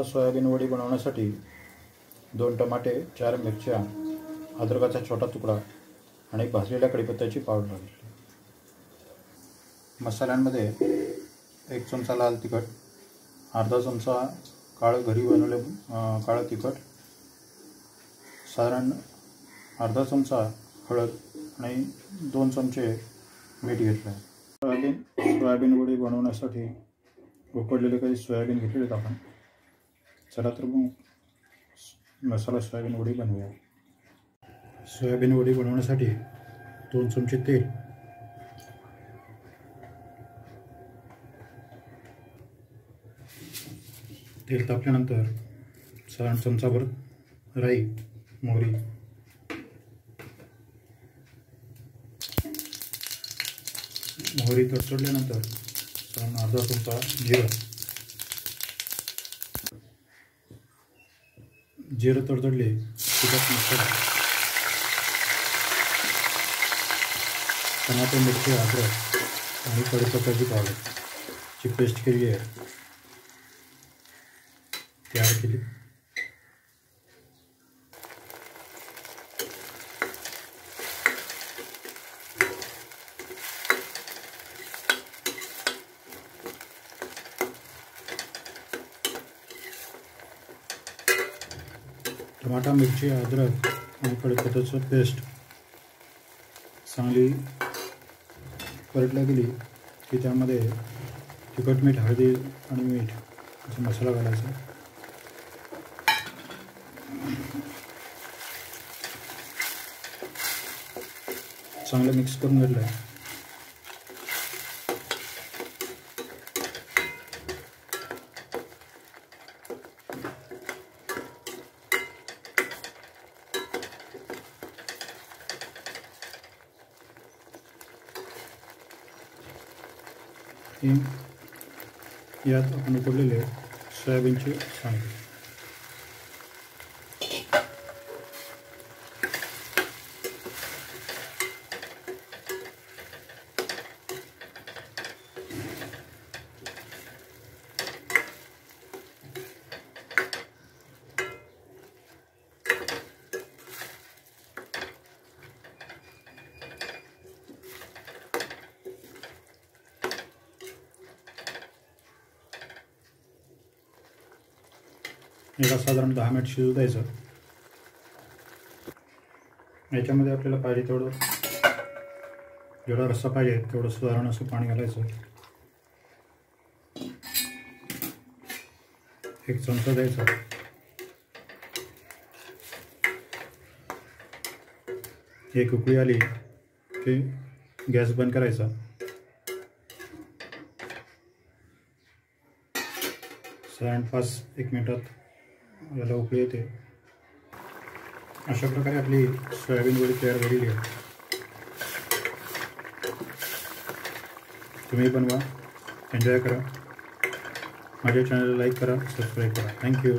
Soybean वडी बनवण्यासाठी 2 टमाटे, 4 मिरच्या, अद्रकाचा छोटा तुकडा आणि भाजलेल्या कढीपत्त्याची पावडर घेतली। मसाल्यांमध्ये 1 चमचा लाल तिखट, अर्धा चमचा काळं घरी बनवले काळं तिखट, साधारण अर्धा चमचा हळद आणि 2 चमचे मीठ घेतलं आहे। सोयाबीन वडी बनवण्यासाठी उकडलेले काही सोयाबीन घेतलेले आपण। चला तर मग मसाला सोयाबीन वडी बनवूया। सोयाबीन वडी बनवण्यासाठी 2 चमचे तेल तापल्यानंतर साधारण चमचाभर राई, मोहरी, तडतडल्यानंतर साधारण अर्धा चमचा जिरं तडतडले तिखट मसाला, टमाटे, मिरची, अद्रक आणि कढीपत्त्याची पावडरची पेस्ट केली आहे, तयार केली। टमाटा, मिरची, अद्रक आणि कढीपत्त्याचं पेस्ट चांगली परतल्या गेली की त्यामध्ये तिखट, मीठ, हळदी आणि मीठ असा मसाला घालायचा। चांगलं मिक्स करून घेतलं आहे। यात आपण उकडलेले सोयाबीनचे सांडगे, याला साधारण 10 मिनिट शिजू द्यायचं। याच्यामध्ये आपल्याला पाहिजे तेवढं, जेवढा रस्सा पाहिजे तेवढं साधारण असं पाणी घालायचं। 1 चमचा द्यायचा। एक उकळी आली की गॅस बंद करायचा। साधारण 5-1 मिनिटात याला उकळी येते। अशा प्रकारे आपली सोयाबीन वडी तयार झालेली आहे। तुम्ही बनवा, एन्जॉय करा। माझ्या चॅनलला लाईक करा, सबस्क्राईब करा। थँक्यू।